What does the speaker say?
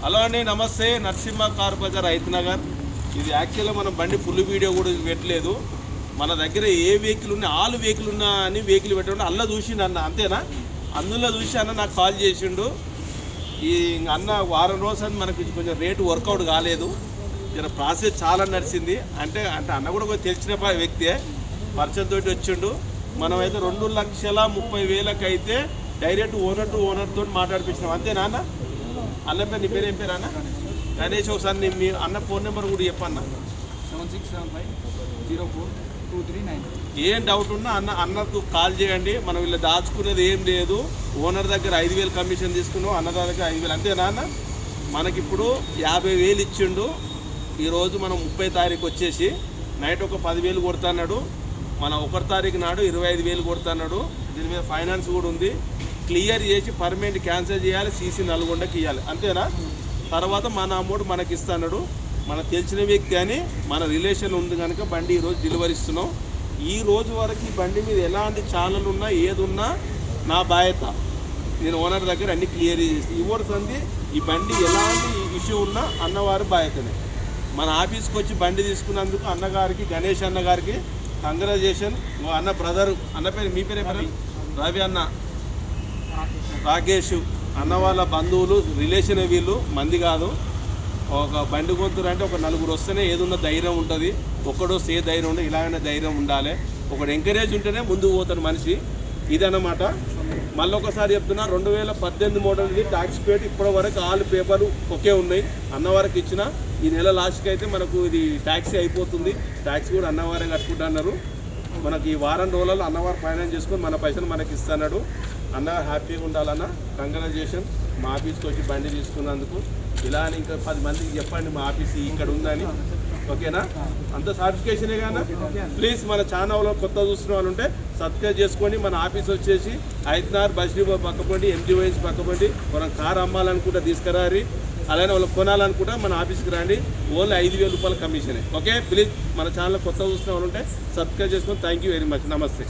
Hello అండి, నమస్తే. Narasimha car Bazar, రైతు నగర్. ఇది యాక్చువల్గా మనం బండి ఫుల్ వీడియో కూడా పెట్టలేదు. మన దగ్గర ఏ వెహికల్ ఉన్నా, ఆల్ వెహికల్ ఉన్నా అని వెహికల్ పెట్టండి. అల్ల చూసిండు అన్న, అంతేనా? అందులో చూసి అన్న నాకు కాల్ చేసిండు. ఈ అన్న వారం రోజులు మనకి కొంచెం రేటు వర్కౌట్ కాలేదు, జర ప్రాసెస్ చాలా నడిచింది. అంటే అన్న కూడా కొంచెం తెలిసిన వ్యక్తే, పరిచయంతో వచ్చిండు. మనమైతే 2,30,000 అయితే డైరెక్ట్ ఓనర్ టు ఓనర్ తోటి మాట్లాడిపించినాం, అంతేనా అన్న? అన్న పేరు, నీ పేరు ఏం పేరు అన్న? గణేష్. ఒకసారి మీ అన్న ఫోన్ నెంబర్ కూడా చెప్పన్న. 7675042399. ఏం డౌట్ ఉన్నా అన్నకు కాల్ చేయండి. మనం వీళ్ళు దాచుకునేది ఏం లేదు. ఓనర్ దగ్గర 5,000 కమిషన్ తీసుకున్నాం, అన్న దగ్గర 5,000, అంతేనా అన్న? మనకిప్పుడు 50,000 ఇచ్చిండు. ఈరోజు మనం 30 తారీఖు వచ్చేసి నైట్ ఒక 10,000 కొడుతున్నాడు. మన 1 తారీఖు నాడు 25,000 కొడుతున్నాడు. దీని మీద ఫైనాన్స్ కూడా ఉంది. క్లియర్ చేసి పర్మనెంట్ క్యాన్సిల్ చేయాలి, సీసీ నల్గొండకి ఇవ్వాలి, అంతేనా? తర్వాత మన అమౌంట్ మనకి ఇస్తున్నాడు. మనకు తెలిసిన వ్యక్తి అని మన రిలేషన్ ఉంది కనుక బండి ఈరోజు డెలివరీ ఇస్తున్నాం. ఈ రోజు వరకు ఈ బండి మీద ఎలాంటి ఛానల్ ఉన్నా ఏది ఉన్నా నా బాధ్యత. నేను ఓనర్ దగ్గర అన్ని క్లియర్ చేసి ఇవ్వడు అంది. ఈ బండి ఎలాంటి ఇష్యూ ఉన్నా అన్నవారి బాధ్యతనే. మన ఆఫీస్కి వచ్చి బండి తీసుకున్నందుకు అన్నగారికి, గణేష్ అన్న గారికి కంగ్రాచులేషన్. అన్న బ్రదరు, అన్న పేరు, మీ పేరు ఏమన్నా? రవి అన్న, రాకేష్ అన్న వాళ్ళ బంధువులు, రిలేషన్. వీళ్ళు మంది కాదు. ఒక బండి కొద్దురు అంటే ఒక 4 వస్తేనే ఏదున్న ధైర్యం ఉంటుంది. ఒక్కడో సే ధైర్యం ఉండదు, ఇలాగనే ధైర్యం ఉండాలి. ఒకడు ఎంకరేజ్ ఉంటేనే ముందుకు పోతాడు మనిషి. ఇదన్నమాట. మళ్ళీ ఒకసారి చెప్తున్నా, 2018 మోడల్ ఇది. ట్యాక్స్ పేడ్ ఇప్పటి వరకు ఆల్ పేపర్లు ఒకే ఉన్నాయి. అన్నవారికి ఇచ్చిన ఈ నెల లాస్ట్కి అయితే మనకు ఇది ట్యాక్సీ అయిపోతుంది. ట్యాక్సీ కూడా అన్నవారే కట్టుకుంటున్నారు. మనకి ఈ వారం రోజులలో అన్నవారు ఫైనాన్స్ చేసుకొని మన పైసలు మనకి ఇస్తున్నాడు. అన్న హ్యాపీగా ఉండాలన్న. కంగ్రాచులేషన్. మా ఆఫీస్కి వచ్చి బండి తీసుకున్నందుకు. ఇలా అని ఇంకా 10 మందికి చెప్పండి మా ఆఫీస్ ఇక్కడ ఉందని, ఓకేనా? అంత సర్టిఫికేషనే కానీ ప్లీజ్ మన ఛానల్లో కొత్త చూస్తున్న వాళ్ళు ఉంటే సబ్స్క్రైబ్ చేసుకొని మన ఆఫీస్ వచ్చేసి ఐతనార్ బస్ డిపో పక్కపండి, MGOS పక్కపండి. మనం కారు అమ్మాలనుకుంటే తీసుకురారి, అలానే వాళ్ళు కొనాలనుకుంటే మన ఆఫీస్కి రండి. ఓన్లీ 5,000 రూపాయల కమిషనే, ఓకే? ప్లీజ్ మన ఛానల్ కొత్త చూస్తున్న వాళ్ళు ఉంటే సబ్స్క్రైబ్ చేసుకొని. Thank you very much. నమస్తే.